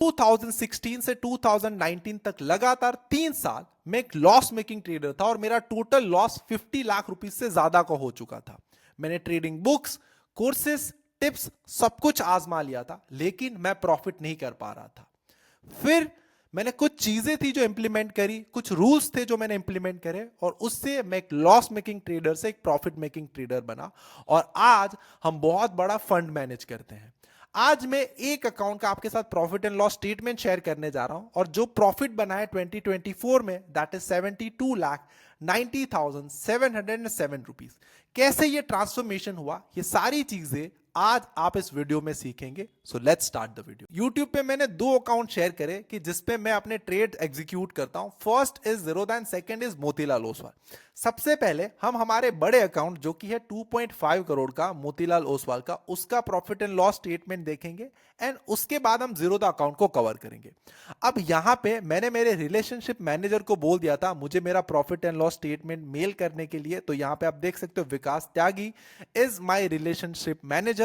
2016 से 2019 तक लगातार 3 साल मैं एक लॉस मेकिंग ट्रेडर था और मेरा टोटल लॉस 50 लाख रुपीस से ज्यादा का हो चुका था। मैंने ट्रेडिंग बुक्स, कोर्सेस, टिप्स सब कुछ आजमा लिया था, लेकिन मैं प्रॉफिट नहीं कर पा रहा था। फिर मैंने कुछ चीजें थी जो इंप्लीमेंट करी, कुछ रूल्स थे जो मैंने इंप्लीमेंट करे, और उससे मैं एक लॉस मेकिंग ट्रेडर से एक प्रॉफिट मेकिंग ट्रेडर बना। और आज हम बहुत बड़ा फंड मैनेज करते हैं। आज मैं एक अकाउंट का आपके साथ profit and loss statement share करने जा रहा हूं, और जो प्रॉफिट बना है 2024 में, दैट इज 72,90,707 रुपीज। कैसे ये ट्रांसफॉर्मेशन हुआ, ये सारी चीजें आज आप इस वीडियो में सीखेंगे। So let's start the video. YouTube पे मैंने 2 अकाउंट शेयर करे कि जिसपे मैं अपने ट्रेड एग्जीक्यूट करता हूं। First is Zerodha and second is Motilal Oswal. सबसे पहले हम हमारे बड़े अकाउंट जो कि है 2.5 करोड़ का मोतीलाल ओसवाल का, उसका प्रॉफिट एंड लॉस स्टेटमेंट देखेंगे, एंड उसके बाद हम ज़ीरोधा अकाउंट को कवर करेंगे। अब यहां पे मैंने मेरे रिलेशनशिप मैनेजर को बोल दिया था मुझे मेरा profit and loss statement mail करने के लिए। तो यहां पे आप देख सकते हो Vikas Tyagi is my relationship manager.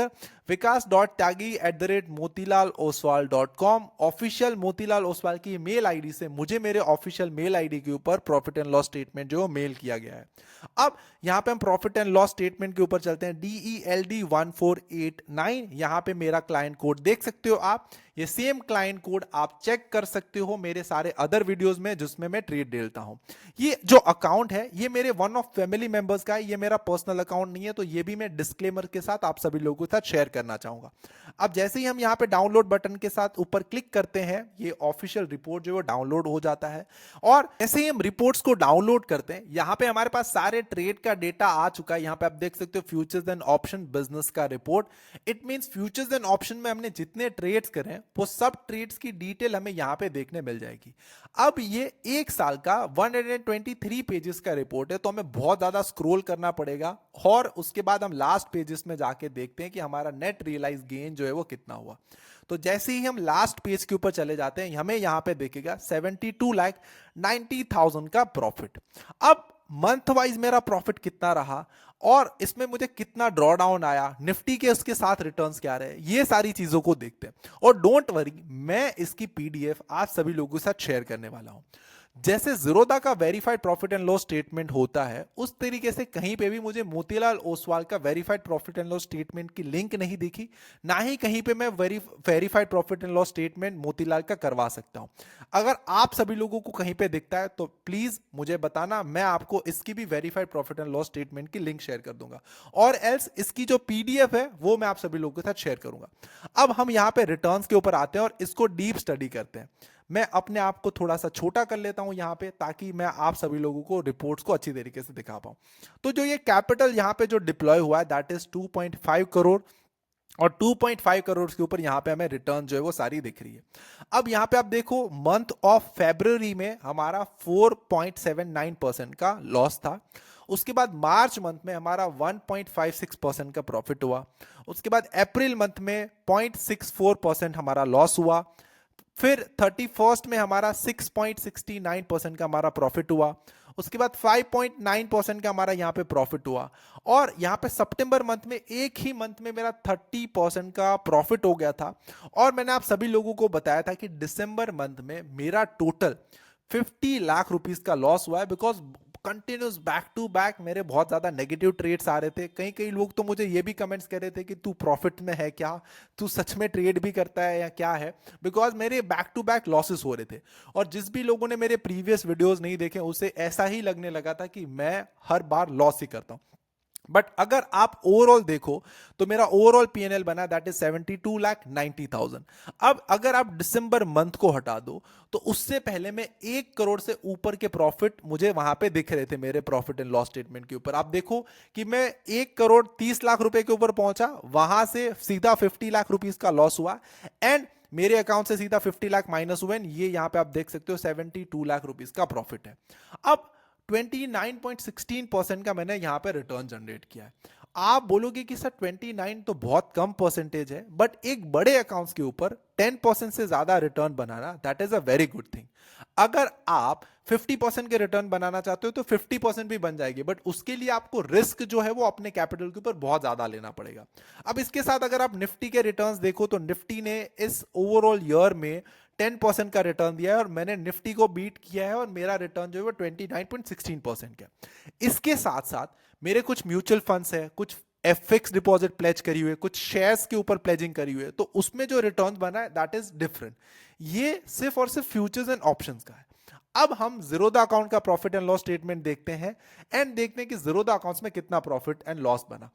vikas.tyagi@motilaloswal.com official Motilal Oswal की मेल आईडी से मुझे मेरे ऑफिशियल मेल आईडी के ऊपर प्रॉफिट एंड लॉस स्टेटमेंट जो मेल किया गया है। अब यहां पे हम प्रॉफिट एंड लॉस स्टेटमेंट के ऊपर चलते हैं। DELD1489, यहां पे मेरा क्लाइंट कोड देख सकते हो आप। ये सेम क्लाइंट कोड आप चेक कर सकते हो मेरे सारे अदर वीडियोस में जिसमें मैं ट्रेड डेलता हूं। ये जो अकाउंट है ये मेरे वन ऑफ फैमिली मेंबर्स का है, ये मेरा पर्सनल अकाउंट नहीं है, तो ये भी मैं डिस्क्लेमर के साथ आप सभी लोगों के साथ शेयर करना चाहूंगा। अब जैसे ही हम यहां पे डाउनलोड बटन के साथ ऊपर क्लिक करते हैं, ये ऑफिशियल रिपोर्ट जो है डाउनलोड हो जाता है। और जैसे ही हम रिपोर्ट्स को डाउनलोड करते हैं, यहां पे हमारे पास सारे ट्रेड का डेटा आ चुका है। यहां पे आप देख सकते हो फ्यूचर्स एंड ऑप्शन बिजनेस का report. It means futures and option में हमने जितने ट्रेड्स करे हैं वो सब ट्रेड्स की डिटेल हमें यहां पे देखने मिल जाएगी। अब ये एक साल का 123 पेजेस का रिपोर्ट है, तो हमें बहुत ज्यादा स्क्रॉल करना पड़ेगा, और उसके बाद हम लास्ट पेजेस में जाके देखते हैं कि हमारा नेट रियलाइज गेन जो है वो कितना हुआ। तो जैसे ही हम लास्ट पेज के ऊपर चले जाते हैं, हमें यहां पे देखेगा 72,90,000 का प्रॉफिट। अब मंथ वाइज मेरा प्रॉफिट कितना रहा, और इसमें मुझे कितना ड्रॉ डाउन आया, निफ्टी के उसके साथ रिटर्न्स क्या रहे, ये सारी चीजों को देखते हैं। और डोंट वरी, मैं इसकी पीडीएफ आज सभी लोगों के साथ शेयर करने वाला हूं। जैसे ज़ीरोधा का verified profit and loss statement होता है, उस तरीके से कहीं पे भी मुझे मोतीलाल ओसवाल का verified profit and loss statement की लिंक नहीं दिखी, ना ही कहीं पे मैं verified profit and loss statement Motilal का करवा सकता हूं। अगर आप सभी लोगों को कहीं पे दिखता है तो प्लीज मुझे बताना, मैं आपको इसकी भी verified profit and loss statement की लिंक शेयर कर दूंगा, और एल्स इसकी जो पीडीएफ है वो मैं आप सभी लोगों के साथ शेयर करूंगा। अब हम यहां पे रिटर्न्स के ऊपर आते हैं और इसको डीप स्टडी करते हैं। मैं अपने आप को थोड़ा सा छोटा कर लेता हूं यहां पे, ताकि मैं आप सभी लोगों को रिपोर्ट्स को अच्छी तरीके से दिखा पाऊं। तो जो ये कैपिटल यहां पे जो डिप्लॉय हुआ है, दैट इज 2.5 करोड़, और 2.5 करोड़ के ऊपर यहां पे हमें रिटर्न जो है वो सारी दिख रही है। अब यहां पे आप देखो, मंथ ऑफ फरवरी में हमारा 4.79% का लॉस था। उसके बाद मार्च मंथ में हमारा 1.56% का प्रॉफिट हुआ। उसके बाद अप्रैल मंथ में 0.64% हमारा लॉस हुआ। फिर 31st में हमारा 6.69% का हमारा प्रॉफिट हुआ। उसके बाद 5.9% का हमारा यहां पे प्रॉफिट हुआ। और यहां पे सितंबर मंथ में, एक ही मंथ में मेरा 30% का प्रॉफिट हो गया था। और मैंने आप सभी लोगों को बताया था कि दिसंबर मंथ में मेरा टोटल 50 लाख रुपीस का लॉस हुआ है, because continuous back to back मेरे बहुत ज्यादा नेगेटिव ट्रेड्स आ रहे थे। कई कई लोग तो मुझे ये भी कमेंट्स कर रहे थे कि तू प्रॉफिट में है क्या, तू सच में ट्रेड भी करता है या क्या है, बिकॉज मेरे बैक टू बैक लॉसेस हो रहे थे। और जिस भी लोगों ने मेरे प्रीवियस वीडियोस नहीं देखे, उसे ऐसा ही लगने लगा था कि मैं हर बार लॉस ही करता हूं। बट अगर आप ओवरऑल देखो तो मेरा ओवरऑल पीएनएल बना, दैट इज 72,90,000। अब अगर आप दिसंबर मंथ को हटा दो तो उससे पहले में 1 करोड़ से ऊपर के प्रॉफिट मुझे वहां पे दिख रहे थे मेरे प्रॉफिट एंड लॉस स्टेटमेंट के ऊपर। आप देखो कि मैं 1 करोड़ 30 लाख रुपए के ऊपर पहुंचा, वहां से सीधा 50 लाख रुपीस का लॉस हुआ, एंड मेरे अकाउंट से सीधा 50 लाख माइनस हुए। ये यहां पे आप देख सकते हो 72 लाख रुपीस का प्रॉफिट है। अब 29.16% का मैंने यहां पे रिटर्न जनरेट किया है। आप बोलोगे कि सर 29 तो बहुत कम परसेंटेज है, बट एक बड़े अकाउंट्स के ऊपर 10% से ज्यादा return banana, that is a very good thing. अगर आप 50% के रिटर्न बनाना चाहते हो तो 50% भी बन जाएगी, बट उसके लिए आपको रिस्क जो है वो अपने कैपिटल के ऊपर बहुत ज्यादा लेना पड़ेगा। अब इसके साथ अगर आप निफ्टी के रिटर्न्स देखो तो निफ्टी ने इस ओवरऑल ईयर में 10% का रिटर्न दिया है और मैंने निफ्टी को बीट किया है और मेरा रिटर्न जो है वो 29.16% का। इसके साथ साथ मेरे कुछ म्यूचुअल फंड्स है, कुछ एफिक्स डिपॉजिट प्लेज करी हुई है, कुछ शेयर्स के ऊपर प्लेजिंग करी हुई है, तो उसमें जो रिटर्न बना है दैट इज डिफरेंट। ये सिर्फ और सिर्फ फ्यूचर्स एंड ऑप्शंस का है। अब हम जीरोधा अकाउंट का प्रॉफिट एंड लॉस स्टेटमेंट देखते हैं एंड देखते हैं कि जीरोधा अकाउंट्स में कितना प्रॉफिट एंड लॉस बना।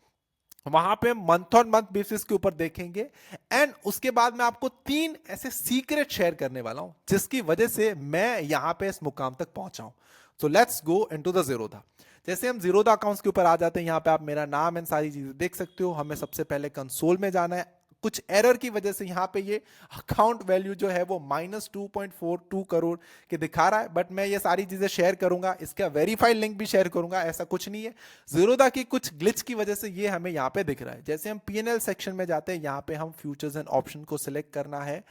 वहां पे मंथ ऑन मंथ बेसिस के ऊपर देखेंगे एंड उसके बाद मैं आपको 3 ऐसे सीक्रेट शेयर करने वाला हूं जिसकी वजह से मैं यहां पे इस मुकाम तक पहुंचा हूं। So let's go into the Zerodha. जैसे हम जीरोधा अकाउंट्स के ऊपर आ जाते हैं, यहां पे आप मेरा नाम एंड सारी चीजें देख सकते हो। हमें सबसे पहले कंसोल में जाना है। कुछ एरर की वजह से यहां पे ये अकाउंट वैल्यू जो है वो -2.42 करोड़ के दिखा रहा है, बट मैं ये सारी चीजें शेयर करूंगा, इसका वेरीफाइड लिंक भी शेयर करूंगा, ऐसा कुछ नहीं है। जीरोधा की कुछ ग्लिच की वजह से ये हमें यहां पे दिख रहा है। जैसे हम पीएनएल सेक्शन में जाते हैं, यहां पे हम फ्यूचर्स एंड ऑप्शन को सिलेक्ट करना है।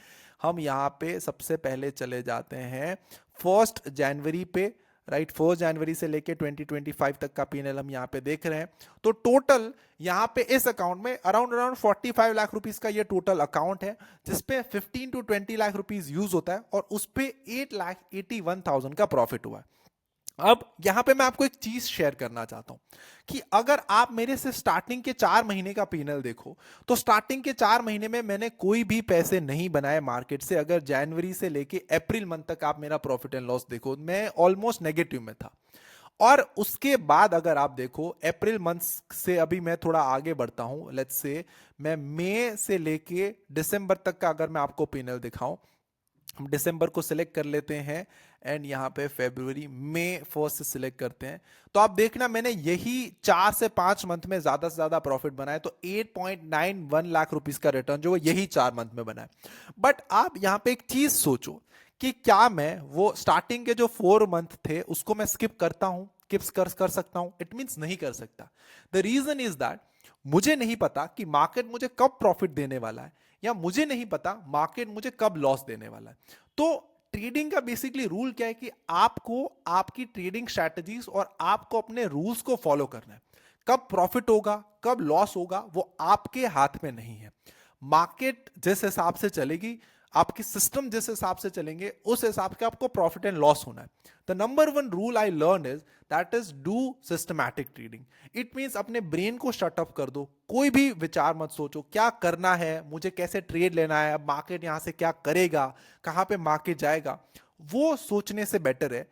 हम यहां पे सबसे पहले चले जाते हैं 1 जनवरी पे, राइट। 4 जनवरी से लेके 2025 तक का पीएनएल हम यहाँ पे देख रहे हैं। तो टोटल यहाँ पे इस अकाउंट में अराउंड 45 लाख रुपीस का ये टोटल अकाउंट है, जिसपे 15 to 20 लाख रुपीस यूज होता है और उस पे 8,81,000 का प्रॉफिट हुआ है। अब यहां पे मैं आपको एक चीज शेयर करना चाहता हूं कि अगर आप मेरे से स्टार्टिंग के 4 महीने का पीएनएल देखो तो स्टार्टिंग के 4 महीने में मैंने कोई भी पैसे नहीं बनाए मार्केट से। अगर जनवरी से लेके अप्रैल मंथ तक आप मेरा प्रॉफिट एंड लॉस देखो, मैं ऑलमोस्ट नेगेटिव में था। और उसके बाद अगर आप देखो अप्रैल मंथ से अभी मैं थोड़ा आगे बढ़ता हूं, लेट्स से मैं मई से लेके दिसंबर तक का अगर मैं आपको पीएनएल दिखाऊं, हम दिसंबर को सिलेक्ट कर लेते हैं एंड यहां पे फरवरी मई 1 से सिलेक्ट करते हैं, तो आप देखना मैंने यही 4 से 5 मंथ में ज्यादा से ज्यादा प्रॉफिट बनाया। तो 8.91 लाख रुपीस का रिटर्न जो यही 4 मंथ में बनाया। बट आप यहां पे एक चीज सोचो कि क्या मैं वो स्टार्टिंग के जो 4 मंथ थे उसको मैं स्किप करता हूं, कर सकता हूं? इट मींस नहीं कर सकता। द रीजन इज दैट मुझे नहीं पता कि मार्केट मुझे कब प्रॉफिट देने वाला है, या मुझे नहीं पता मार्केट मुझे कब लॉस देने वाला है। तो ट्रेडिंग का बेसिकली रूल क्या है कि आपको आपकी ट्रेडिंग स्ट्रैटेजीज और आपको अपने रूल्स को फॉलो करना है। कब प्रॉफिट होगा कब लॉस होगा वो आपके हाथ में नहीं है। मार्केट जिस हिसाब से चलेगी, आपकी सिस्टम जिस हिसाब से चलेंगे, उस हिसाब के आपको प्रॉफिट एंड लॉस होना है। The number 1 rule I learn is that is do systematic trading. It means अपने ब्रेन को शटअप कर दो, कोई भी विचार मत सोचो क्या करना है, मुझे कैसे ट्रेड लेना है, अब मार्केट यहां से क्या करेगा, कहां पे मार्केट जाएगा। वो सोचने से बेटर है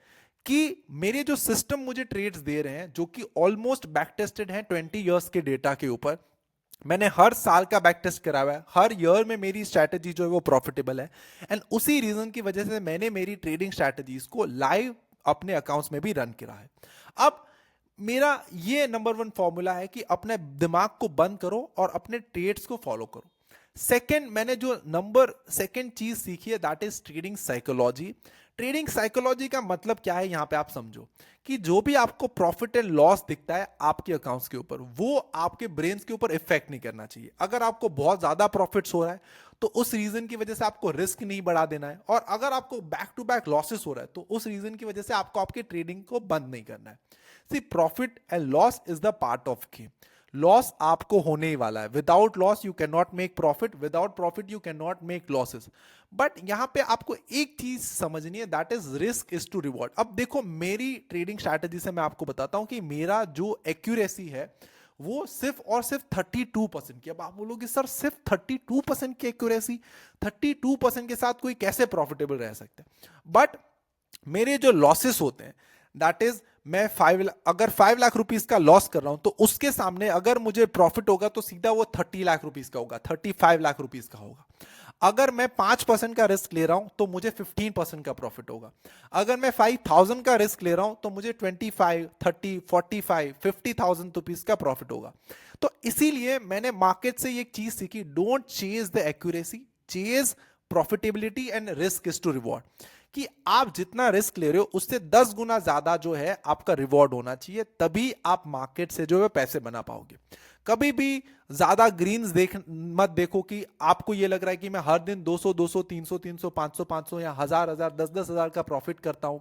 कि मेरे जो सिस्टम मुझे ट्रेड्स दे रहे हैं, जो कि ऑलमोस्ट बैक टेस्टेड हैं 20 इयर्स के डेटा के ऊपर, मैंने हर साल का बैक टेस्ट करा हुआ है, हर ईयर में मेरी स्ट्रैटेजी जो है वो प्रॉफिटेबल है। एंड उसी रीजन की वजह से मैंने मेरी ट्रेडिंग स्ट्रैटेजीज को लाइव अपने अकाउंट्स में भी रन करा है। अब मेरा ये नंबर 1 फॉर्मूला है कि अपने दिमाग को बंद करो और अपने ट्रेड्स को फॉलो करो। सेकेंड, मैंने जो नंबर 2 चीज सीखी है that is trading psychology. Trading psychology का मतलब क्या है, यहां पे आप समझो कि जो भी आपको प्रॉफिट एंड लॉस दिखता है आपके अकाउंट्स के ऊपर, वो आपके ब्रेन्स के ऊपर इफेक्ट नहीं करना चाहिए। अगर आपको बहुत ज्यादा प्रॉफिट्स हो रहा है तो उस रीजन की वजह से आपको रिस्क नहीं बढ़ा देना है, और अगर आपको बैक टू बैक लॉसेस हो रहा है तो उस रीजन की वजह से आपको आपके ट्रेडिंग को बंद नहीं करना है। See, profit and loss is the part of game. Loss आपको होने ही वाला है। Without loss you can not make profit, without profit you can not make losses. But यहां पे आपको एक चीज समझनी है that is risk is to reward. अब देखो मेरी ट्रेडिंग स्ट्रैटेजी से मैं आपको बताता हूं कि मेरा जो एक्यूरेसी है वो सिर्फ और सिर्फ 32% की। अब आप बोलोगे सर सिर्फ 32% की एक्यूरेसी, 32% के साथ कोई कैसे प्रॉफिटेबल रह सकता है? बट मेरे जो लॉसेस होते हैं दैट इज मैं अगर 5 लाख रुपीस का लॉस कर रहा हूं तो उसके सामने अगर मुझे प्रॉफिट होगा तो सीधा वो 30 लाख रुपीस का होगा, 35 लाख रुपीस का होगा। अगर मैं 5% का रिस्क ले रहा हूं तो मुझे 15% का प्रॉफिट होगा। अगर मैं 5,000 का रिस्क ले रहा हूं तो मुझे 25, 30, 45, 50,000 रुपीस का प्रॉफिट होगा। तो इसीलिए मैंने मार्केट से एक चीज सीखी, don't chase the accuracy, chase profitability and risk is to reward. कि आप जितना रिस्क ले रहे हो उससे 10 गुना ज्यादा जो है आपका रिवॉर्ड होना चाहिए, तभी आप मार्केट से जो है पैसे बना पाओगे। कभी भी ज्यादा ग्रीन्स मत देखो कि आपको ये लग रहा है कि मैं हर दिन 200 200 300 300 500 500 या 1000 1000 10 10 हजार का प्रॉफिट करता हूं,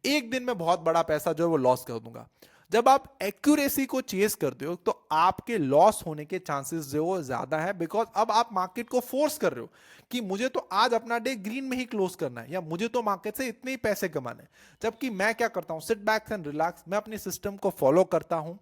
एक दिन में बहुत बड़ा पैसा जो है वो लॉस कर दूंगा। जब आप एक्यूरेसी को चेस करते हो तो आपके लॉस होने के चांसेस जो वो ज्यादा है, बिकॉज अब आप मार्केट को फोर्स कर रहे हो कि मुझे तो आज अपना डे ग्रीन में ही क्लोज करना है या मुझे तो मार्केट से इतने ही पैसे कमाने हैं। जबकि मैं क्या करता हूं, सिट बैक एंड रिलैक्स, मैं अपनी सिस्टम को फॉलो करता हूं।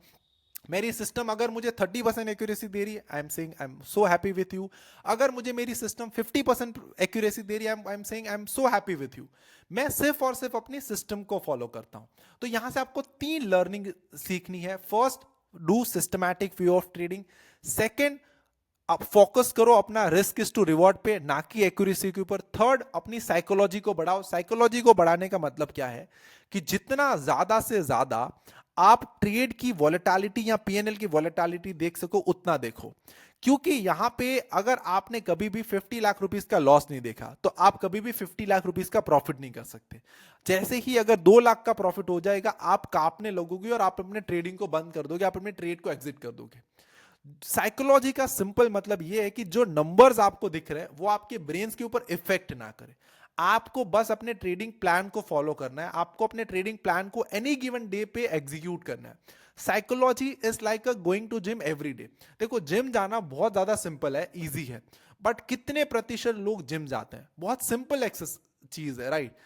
मेरी सिस्टम अगर मुझे 30% एक्यूरेसी दे रही है, I am saying I am so happy with you. अगर मुझे मेरी सिस्टम 50% एक्यूरेसी दे रही है, I am saying I am so happy with you. मैं सिर्फ और सिर्फ अपनी सिस्टम को फॉलो करता हूं। तो यहां से आपको 3 लर्निंग सीखनी है। First, do systematic view of trading. Second, आप फोकस करो अपना रिस्क इज टू रिवॉर्ड पे, ना कि एक्यूरेसी के ऊपर। थर्ड, अपनी साइकोलॉजी को बढ़ाओ। साइकोलॉजी को बढ़ाने का मतलब क्या है कि जितना ज्यादा से ज्यादा आप ट्रेड की वॉलेटिलिटी या पीएनएल की वॉलेटिलिटी देख सको उतना देखो। क्योंकि यहां पे अगर आपने कभी भी 50 लाख रुपीस का लॉस नहीं देखा तो आप कभी भी 50 लाख रुपीस का प्रॉफिट नहीं कर सकते। जैसे ही अगर 2 लाख का प्रॉफिट हो जाएगा आप कांपने लगोगे और आप अपने ट्रेडिंग को बंद कर दोगे, आप अपने ट्रेड को एग्जिट कर दोगे। साइकोलॉजी का सिंपल मतलब यह है कि जो नंबर्स आपको दिख रहे हैं वो आपके ब्रेन्स के ऊपर इफेक्ट ना करे। आपको बस अपने ट्रेडिंग प्लान को फॉलो करना है, आपको अपने ट्रेडिंग प्लान को एनी गिवन डे पे एग्जीक्यूट करना है। Psychology is like a going to gym every day. देखो, जिम जाना बहुत ज्यादा सिंपल है, इजी है, बट कितने प्रतिशत लोग जिम जाते हैं? बहुत सिंपल एक्सरसाइज चीज है, right?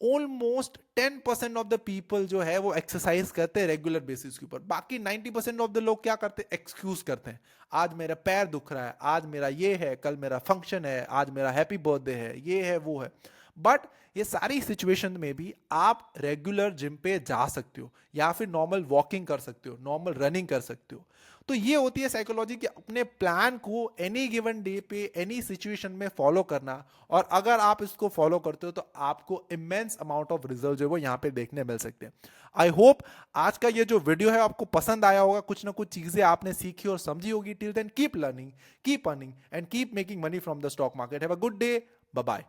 Almost 10% of the people जो है वो एक्सरसाइज करते हैं रेगुलर बेसिस के ऊपर। बाकी 90% ऑफ द लोग क्या करते हैं? एक्सक्यूज करते हैं। आज मेरा पैर दुख रहा है, आज मेरा ये है, कल मेरा फंक्शन है, आज मेरा हैप्पी बर्थडे है, ये है वो है। बट ये सारी सिचुएशन में भी आप रेगुलर जिम पे जा सकते हो या फिर नॉर्मल वॉकिंग कर सकते हो, नॉर्मल रनिंग कर सकते हो। तो ये होती है साइकोलॉजी कि अपने प्लान को एनी गिवन डे पे एनी सिचुएशन में फॉलो करना। और अगर आप इसको फॉलो करते हो तो आपको इमेंस अमाउंट ऑफ रिजल्ट जो है वो यहाँ पे देखने मिल सकते हैं। आई होप आज का ये जो वीडियो है आपको पसंद आया होगा, कुछ ना कुछ चीजें आपने सीखी और समझी होगी। Till then keep learning, keep earning and keep making money from the stock market. Have a good day, bye bye.